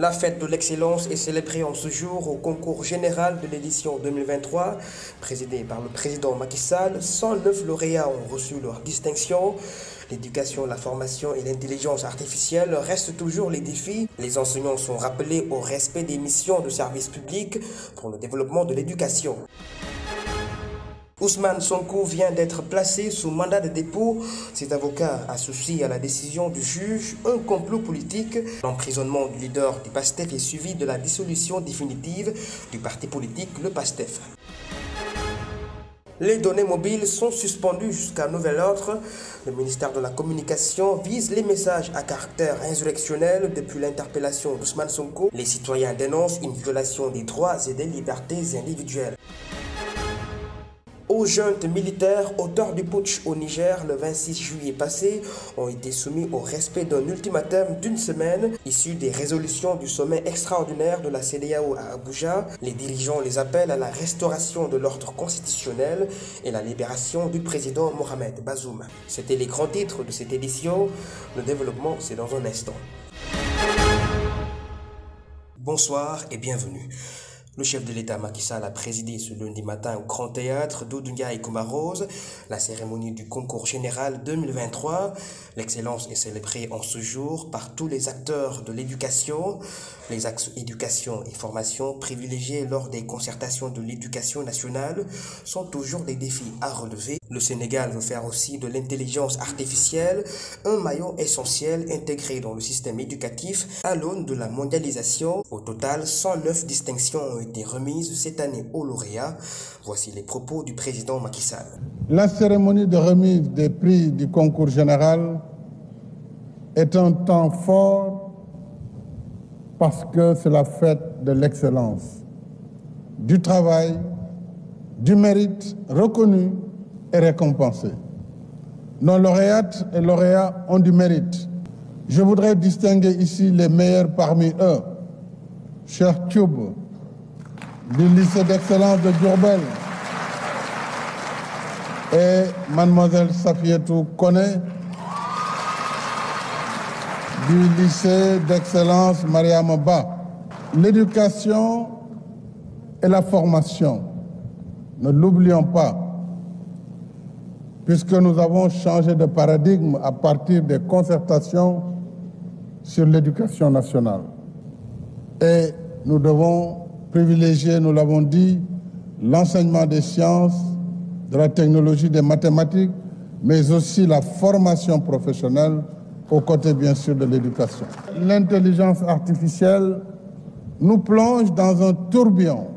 La fête de l'excellence est célébrée en ce jour au concours général de l'édition 2023, présidé par le président Macky Sall. 109 lauréats ont reçu leur distinction. L'éducation, la formation et l'intelligence artificielle restent toujours les défis. Les enseignants sont rappelés au respect des missions de service public pour le développement de l'éducation. Ousmane Sonko vient d'être placé sous mandat de dépôt. Cet avocat associe à la décision du juge un complot politique. L'emprisonnement du leader du PASTEF est suivi de la dissolution définitive du parti politique, le PASTEF. Les données mobiles sont suspendues jusqu'à nouvel ordre. Le ministère de la Communication vise les messages à caractère insurrectionnel depuis l'interpellation d'Ousmane Sonko. Les citoyens dénoncent une violation des droits et des libertés individuelles. Aux juntes militaires, auteurs du putsch au Niger le 26 juillet passé, ont été soumis au respect d'un ultimatum d'une semaine issu des résolutions du sommet extraordinaire de la CEDEAO à Abuja. Les dirigeants les appellent à la restauration de l'ordre constitutionnel et la libération du président Mohamed Bazoum. C'était les grands titres de cette édition. Le développement, c'est dans un instant. Bonsoir et bienvenue. Le chef de l'État Macky Sall a présidé ce lundi matin au Grand Théâtre d'Odunga et Comarose la cérémonie du concours général 2023. L'excellence est célébrée en ce jour par tous les acteurs de l'éducation. Les axes éducation et formation privilégiés lors des concertations de l'éducation nationale sont toujours des défis à relever. Le Sénégal veut faire aussi de l'intelligence artificielle un maillon essentiel intégré dans le système éducatif à l'aune de la mondialisation. Au total, 109 distinctions ont été remises cette année aux lauréats. Voici les propos du président Macky Sall. La cérémonie de remise des prix du concours général est un temps fort parce que c'est la fête de l'excellence, du travail, du mérite reconnu et récompensé. Nos lauréates et lauréats ont du mérite. Je voudrais distinguer ici les meilleurs parmi eux. Cheikh Thioub, du lycée d'excellence de Diourbel, et mademoiselle Safietou Kone, du lycée d'excellence Mariama Ba. L'éducation et la formation, ne l'oublions pas, puisque nous avons changé de paradigme à partir des concertations sur l'éducation nationale. Et nous devons privilégier, nous l'avons dit, l'enseignement des sciences, de la technologie, des mathématiques, mais aussi la formation professionnelle, aux côtés bien sûr de l'éducation. L'intelligence artificielle nous plonge dans un tourbillon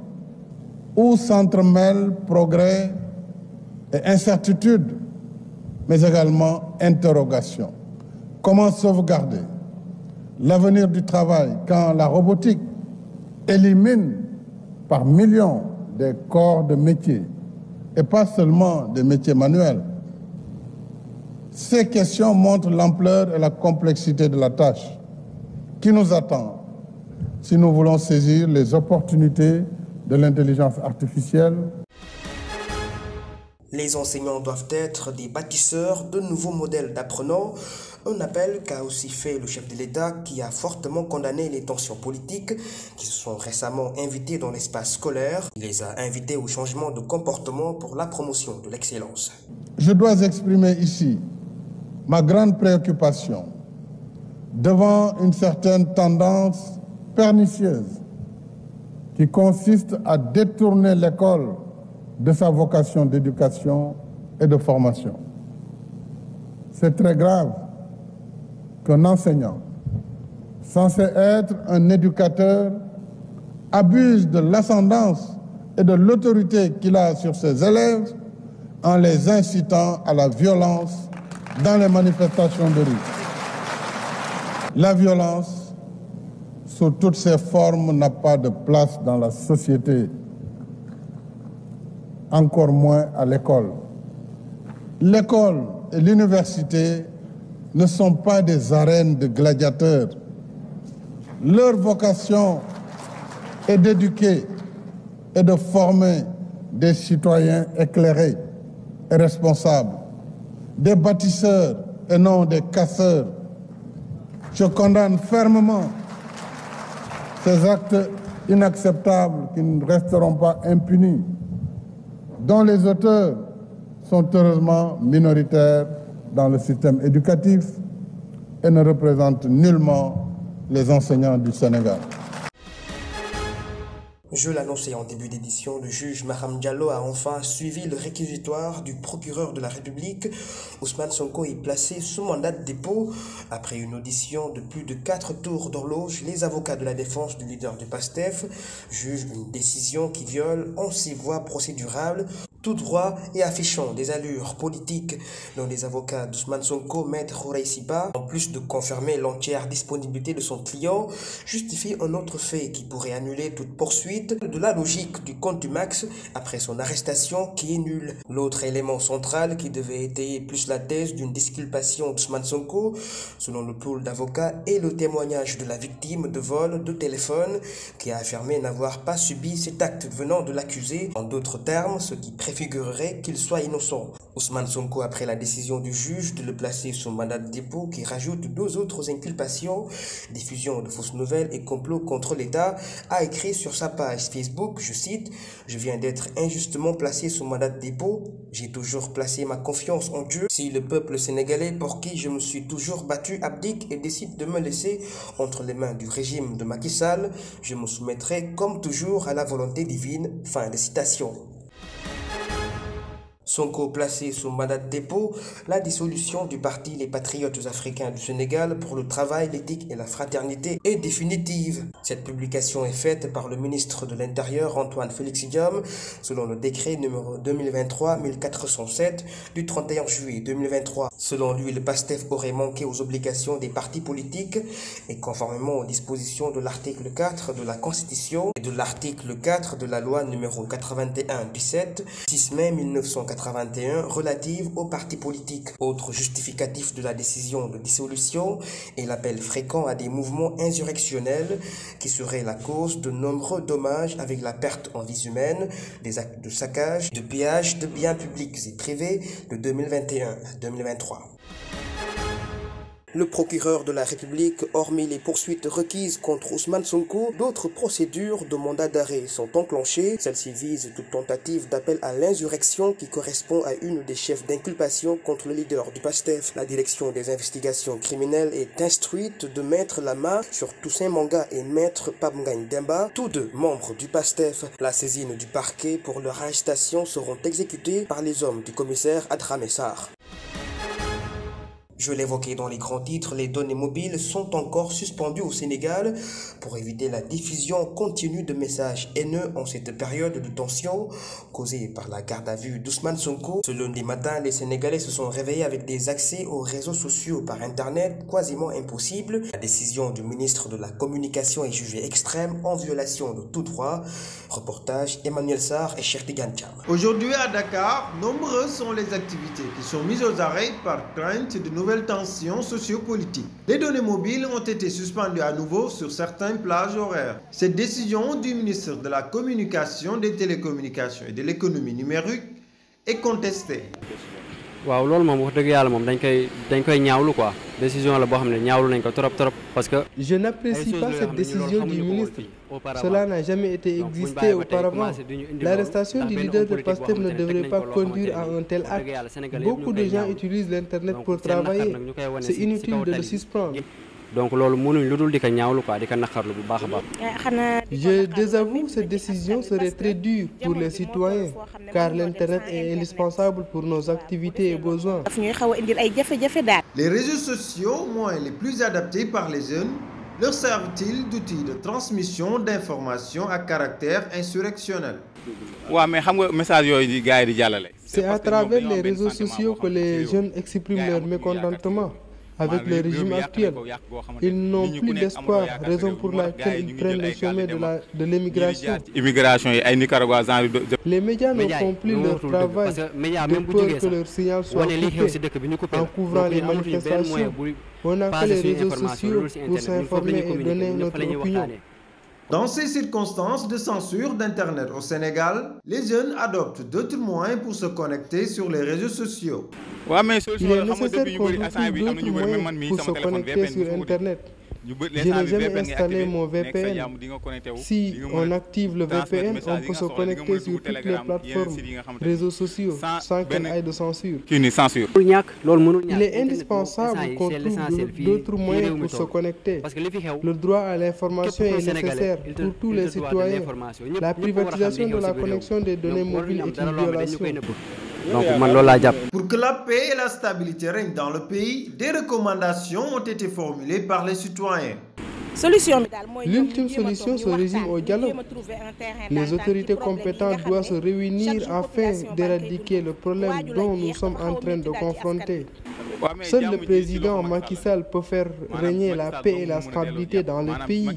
où s'entremêlent progrès et incertitudes, mais également interrogations. Comment sauvegarder l'avenir du travail quand la robotique élimine par millions des corps de métiers, et pas seulement des métiers manuels? Ces questions montrent l'ampleur et la complexité de la tâche qui nous attend si nous voulons saisir les opportunités de l'intelligence artificielle. Les enseignants doivent être des bâtisseurs de nouveaux modèles d'apprenants. Un appel qu'a aussi fait le chef de l'État qui a fortement condamné les tensions politiques qui se sont récemment invitées dans l'espace scolaire. Il les a invités au changement de comportement pour la promotion de l'excellence. Je dois exprimer ici ma grande préoccupation devant une certaine tendance pernicieuse qui consiste à détourner l'école de sa vocation d'éducation et de formation. C'est très grave qu'un enseignant, censé être un éducateur, abuse de l'ascendance et de l'autorité qu'il a sur ses élèves en les incitant à la violence dans les manifestations de rue. La violence, sous toutes ses formes, n'a pas de place dans la société, encore moins à l'école. L'école et l'université ne sont pas des arènes de gladiateurs. Leur vocation est d'éduquer et de former des citoyens éclairés et responsables, des bâtisseurs et non des casseurs. Je condamne fermement Ces actes inacceptables qui ne resteront pas impunis, dont les auteurs sont heureusement minoritaires dans le système éducatif et ne représentent nullement les enseignants du Sénégal. Je l'annonçais en début d'édition, le juge Maham Diallo a enfin suivi le réquisitoire du procureur de la République. Ousmane Sonko est placé sous mandat de dépôt. Après une audition de plus de 4 tours d'horloge, les avocats de la défense du leader du PASTEF jugent une décision qui viole en 6 voies procédurales, tout droit et affichant des allures politiques, dont les avocats d'Ousmane Sonko, Maître Houraïsiba, en plus de confirmer l'entière disponibilité de son client, justifie un autre fait qui pourrait annuler toute poursuite de la logique du contumax après son arrestation qui est nulle. L'autre élément central qui devait étayer plus la thèse d'une disculpation d'Ousmane Sonko, selon le pool d'avocats, est le témoignage de la victime de vol de téléphone qui a affirmé n'avoir pas subi cet acte venant de l'accusé. En d'autres termes, ce qui préfigurerait qu'il soit innocent. Ousmane Sonko, après la décision du juge de le placer sous mandat de dépôt qui rajoute 2 autres inculpations, diffusion de fausses nouvelles et complot contre l'État, a écrit sur sa page Facebook, je cite, « Je viens d'être injustement placé sous mandat de dépôt. J'ai toujours placé ma confiance en Dieu. Si le peuple sénégalais pour qui je me suis toujours battu abdique et décide de me laisser entre les mains du régime de Macky Sall, je me soumettrai comme toujours à la volonté divine. » Fin de citation. Sonko placé sous mandat de dépôt, la dissolution du parti Les Patriotes Africains du Sénégal pour le travail, l'éthique et la fraternité est définitive. Cette publication est faite par le ministre de l'Intérieur Antoine Félix Diome selon le décret numéro 2023-1407 du 31 juillet 2023. Selon lui, le PASTEF aurait manqué aux obligations des partis politiques et conformément aux dispositions de l'article 4 de la Constitution et de l'article 4 de la loi numéro 81-17 6 mai 1981 relative aux partis politiques. Autre justificatif de la décision de dissolution est l'appel fréquent à des mouvements insurrectionnels qui seraient la cause de nombreux dommages avec la perte en vies humaines, des actes de saccage, de pillage de biens publics et privés de 2021 à 2023. Le procureur de la République, hormis les poursuites requises contre Ousmane Sonko, d'autres procédures de mandat d'arrêt sont enclenchées. Celles-ci visent toute tentative d'appel à l'insurrection qui correspond à une des chefs d'inculpation contre le leader du PASTEF. La direction des investigations criminelles est instruite de mettre la main sur Toussaint Manga et Maître Pape Ngagne Demba, tous deux membres du PASTEF. La saisine du parquet pour leur arrestation seront exécutées par les hommes du commissaire Adramé Sarr. Je l'évoquais dans les grands titres, les données mobiles sont encore suspendues au Sénégal pour éviter la diffusion continue de messages haineux en cette période de tension causée par la garde à vue d'Ousmane Sonko. Ce lundi matin, les Sénégalais se sont réveillés avec des accès aux réseaux sociaux par Internet quasiment impossibles. La décision du ministre de la Communication est jugée extrême en violation de tout droit. Reportage Emmanuel Sarr et Cheikh Tidiane Thiam. Aujourd'hui à Dakar, nombreuses sont les activités qui sont mises aux arrêts par crainte de nouvelles tensions sociopolitiques. Les données mobiles ont été suspendues à nouveau sur certaines plages horaires. Cette décision du ministre de la Communication, des Télécommunications et de l'économie numérique est contestée. waaw loolu moom wax dëgg yàlla moom dañ koy ñaawlu quoi décision la boo xam ne ñaawlu nañ ko trop parce que. Je n'apprécie pas cette décision du ministre. Cela n'a jamais été existé auparavant. L'arrestation du leader de PASTEF ne devrait pas conduire à un tel acte. Beaucoup de gens utilisent l'internet pour travailler. C'est inutile de le suspendre. Donc loolu mënuñ lu dul di ko ñaawlu quoi di ko naqarlu bu baax a baax. Je désavoue, cette décision serait très dure pour les citoyens car l'internet est indispensable pour nos activités et besoins. Les réseaux sociaux, moins les plus adaptés par les jeunes, leur servent-ils d'outils de transmission d'informations à caractère insurrectionnel? C'est à travers les réseaux sociaux que les jeunes expriment leur mécontentement avec le régime actuel. Ils n'ont plus d'espoir, raison pour laquelle ils prennent le chemin de l'immigration. Les médias ne font plus leur travail de peur que leur signal soit coupé en couvrant les manifestations. On a fait les réseaux sociaux pour s'informer et donner notre opinion. Dans ces circonstances de censure d'Internet au Sénégal, les jeunes adoptent d'autres moyens pour se connecter sur les réseaux sociaux. Il est nécessaire qu'on trouve d'autres moyens pour se connecter sur Internet. Je n'ai jamais installé mon VPN. Si on active le VPN, on peut se connecter sur toutes les plateformes, réseaux sociaux, sans qu'il y ait de censure. Il est indispensable qu'on trouve d'autres moyens pour se connecter. Le droit à l'information est nécessaire pour tous les citoyens. La privatisation de la connexion des données mobiles est une violation. Pour que la paix et la stabilité règnent dans le pays, des recommandations ont été formulées par les citoyens. L'ultime solution se résume au dialogue. Les autorités compétentes doivent se réunir afin d'éradiquer le problème dont nous sommes en train de confronter. Seul le président Macky Sall peut faire régner la paix et la stabilité dans le pays.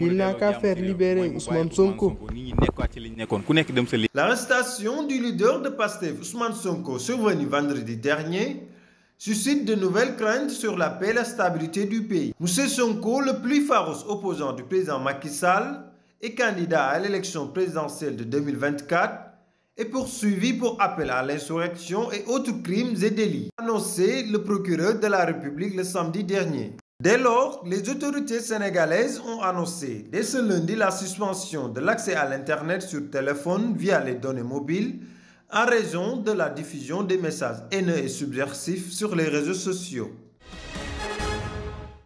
Il n'a qu'à faire libérer Ousmane Sonko. L'arrestation du leader de Pastef, Ousmane Sonko, survenue vendredi dernier, suscite de nouvelles craintes sur la paix et la stabilité du pays. M. Sonko, le plus farouche opposant du président Macky Sall et candidat à l'élection présidentielle de 2024, est poursuivi pour appel à l'insurrection et autres crimes et délits, a annoncé le procureur de la République le samedi dernier. Dès lors, les autorités sénégalaises ont annoncé dès ce lundi la suspension de l'accès à l'Internet sur téléphone via les données mobiles en raison de la diffusion des messages haineux et subversifs sur les réseaux sociaux.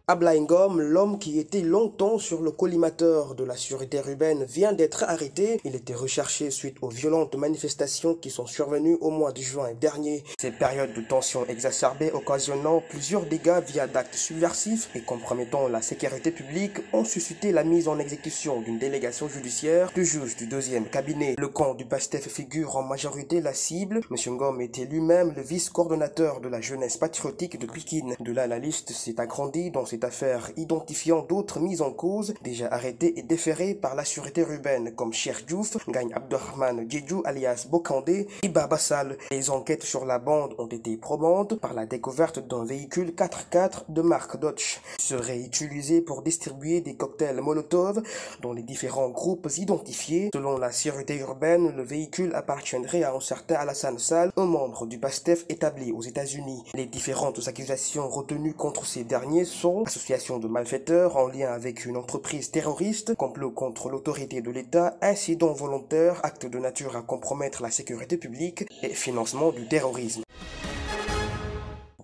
Ablaye Ngom, l'homme qui était longtemps sur le collimateur de la sûreté urbaine, vient d'être arrêté. Il était recherché suite aux violentes manifestations qui sont survenues au mois de juin dernier. Ces périodes de tension exacerbées occasionnant plusieurs dégâts via d'actes subversifs et compromettant la sécurité publique ont suscité la mise en exécution d'une délégation judiciaire du juge du deuxième cabinet. Le camp du PASTEF figure en majorité la cible. M. Ngom était lui-même le vice-coordonnateur de la jeunesse patriotique de Pikine. De là, la liste s'est agrandie dans cette affaire, identifiant d'autres mises en cause déjà arrêtées et déférées par la sûreté urbaine comme Cheikh Diouf, Ngagne Abdourahmane Djedjou alias Bokandé et Baba Sall. Les enquêtes sur la bande ont été probantes par la découverte d'un véhicule 4x4 de marque Dodge serait utilisé pour distribuer des cocktails Molotov dans les différents groupes identifiés. Selon la sûreté urbaine, le véhicule appartiendrait à un certain Alassane Sall, un membre du PASTEF établi aux États-Unis. Les différentes accusations retenues contre ces derniers sont association de malfaiteurs en lien avec une entreprise terroriste, complot contre l'autorité de l'État, incident volontaire, acte de nature à compromettre la sécurité publique et financement du terrorisme.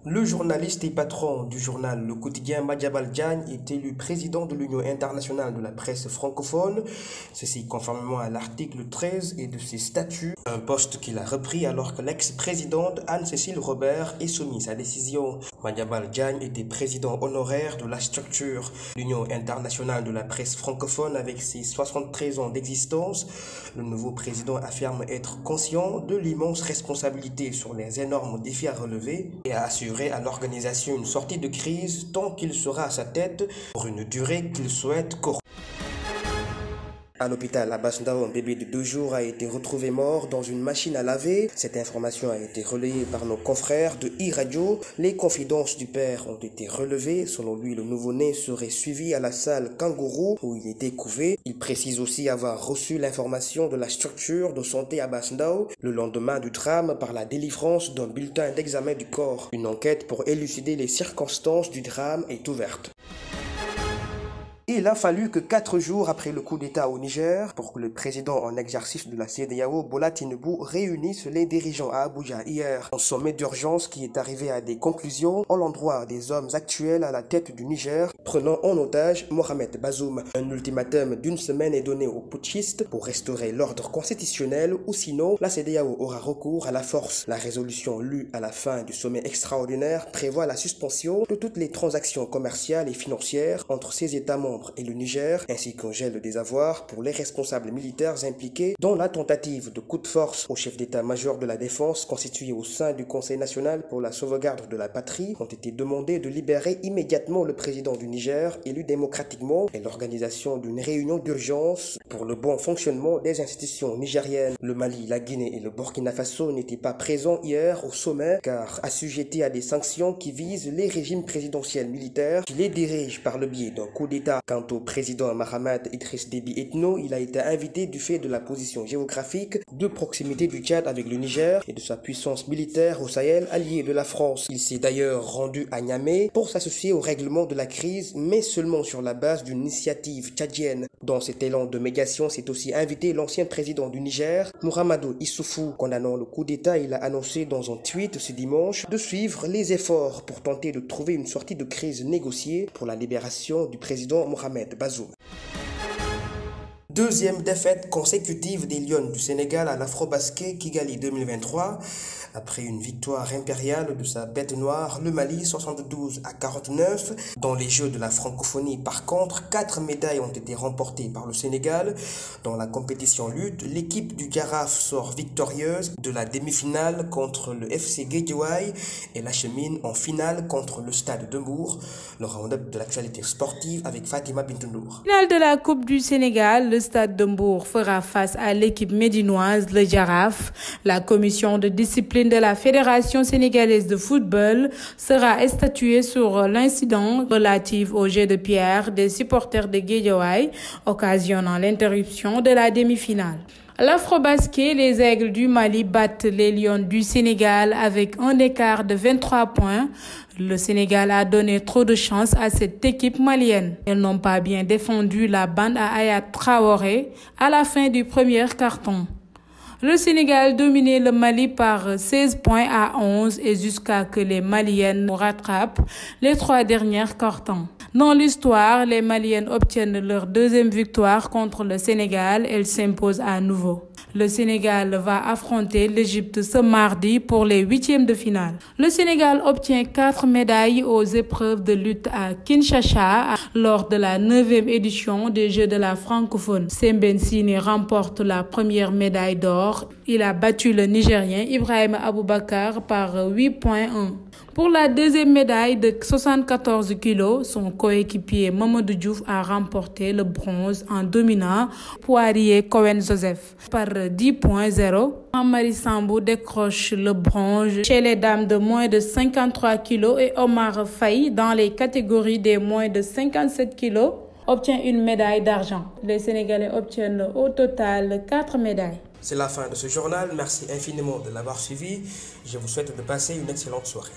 Le journaliste et patron du journal Le Quotidien Madiambal Diagne est élu président de l'Union internationale de la presse francophone, ceci conformément à l'article 13 et de ses statuts, un poste qu'il a repris alors que l'ex-présidente Anne-Cécile Robert est soumise à décision. Madiambal Diagne était président honoraire de la structure, l'Union internationale de la presse francophone avec ses 73 ans d'existence. Le nouveau président affirme être conscient de l'immense responsabilité sur les énormes défis à relever et à assurer à l'organisation une sortie de crise tant qu'il sera à sa tête pour une durée qu'il souhaite courte. À l'hôpital Abass Ndao, un bébé de 2 jours a été retrouvé mort dans une machine à laver. Cette information a été relayée par nos confrères de e-radio. Les confidences du père ont été relevées. Selon lui, le nouveau-né serait suivi à la salle Kangourou où il était couvé. Il précise aussi avoir reçu l'information de la structure de santé Abass Ndao le lendemain du drame par la délivrance d'un bulletin d'examen du corps. Une enquête pour élucider les circonstances du drame est ouverte. Il a fallu que 4 jours après le coup d'État au Niger pour que le président en exercice de la CEDEAO, Bola Tinubu, réunisse les dirigeants à Abuja hier. Un sommet d'urgence qui est arrivé à des conclusions en l'endroit des hommes actuels à la tête du Niger, prenant en otage Mohamed Bazoum. Un ultimatum d'1 semaine est donné aux putschistes pour restaurer l'ordre constitutionnel ou sinon la CEDEAO aura recours à la force. La résolution lue à la fin du sommet extraordinaire prévoit la suspension de toutes les transactions commerciales et financières entre ces États membres et le Niger, ainsi qu'un gel des avoirs pour les responsables militaires impliqués dans la tentative de coup de force au chef d'état-major de la défense constitué au sein du Conseil national pour la sauvegarde de la patrie ont été demandés de libérer immédiatement le président du Niger, élu démocratiquement, et l'organisation d'une réunion d'urgence pour le bon fonctionnement des institutions nigériennes. Le Mali, la Guinée et le Burkina Faso n'étaient pas présents hier au sommet car assujettis à des sanctions qui visent les régimes présidentiels militaires qui les dirigent par le biais d'un coup d'État. Quant au président Mahamat Idriss Déby Itno, il a été invité du fait de la position géographique de proximité du Tchad avec le Niger et de sa puissance militaire au Sahel, allié de la France. Il s'est d'ailleurs rendu à Niamey pour s'associer au règlement de la crise, mais seulement sur la base d'une initiative tchadienne. Dans cet élan de médiation, s'est aussi invité l'ancien président du Niger, Mouhamadou Issoufou. Condamnant le coup d'État, il a annoncé dans un tweet ce dimanche de suivre les efforts pour tenter de trouver une sortie de crise négociée pour la libération du président Mohamed Bazoum. Deuxième défaite consécutive des Lions du Sénégal à l'Afrobasket Kigali 2023. Après une victoire impériale de sa bête noire, le Mali 72-49. Dans les Jeux de la francophonie, par contre, 4 médailles ont été remportées par le Sénégal. Dans la compétition lutte, l'équipe du Jaraaf sort victorieuse de la demi-finale contre le FC Guédiawaye et l'achemine en finale contre le Stade de Mbour. Le round-up de l'actualité sportive avec Fatima Bintou-Nour. Finale de la Coupe du Sénégal, le Stade de Mbour fera face à l'équipe médinoise, le Jaraaf. La commission de discipline de la Fédération sénégalaise de football sera statuée sur l'incident relatif au jet de pierre des supporters de Guédiawaye, occasionnant l'interruption de la demi-finale. L'Afrobasket, les Aigles du Mali battent les Lions du Sénégal avec un écart de 23 points. Le Sénégal a donné trop de chance à cette équipe malienne. Elles n'ont pas bien défendu la bande à Aya Traoré à la fin du premier carton. Le Sénégal dominait le Mali par 16 points à 11 et jusqu'à que les Maliennes rattrapent les 3 derniers cartons. Dans l'histoire, les Maliennes obtiennent leur deuxième victoire contre le Sénégal. Elles s'imposent à nouveau. Le Sénégal va affronter l'Égypte ce mardi pour les 8e de finale. Le Sénégal obtient 4 médailles aux épreuves de lutte à Kinshasa lors de la 9e édition des Jeux de la francophonie. Sembène Sine remporte la première médaille d'or. Il a battu le Nigérien Ibrahima Aboubakar par 8,1. Pour la deuxième médaille de 74 kilos, son coéquipier Mamadou Diouf a remporté le bronze en dominant Poirier Cohen Joseph par 10,0. Amari Sambou décroche le bronze chez les dames de moins de 53 kilos et Omar Faye dans les catégories des moins de 57 kilos obtient une médaille d'argent. Les Sénégalais obtiennent au total 4 médailles. C'est la fin de ce journal. Merci infiniment de l'avoir suivi. Je vous souhaite de passer une excellente soirée.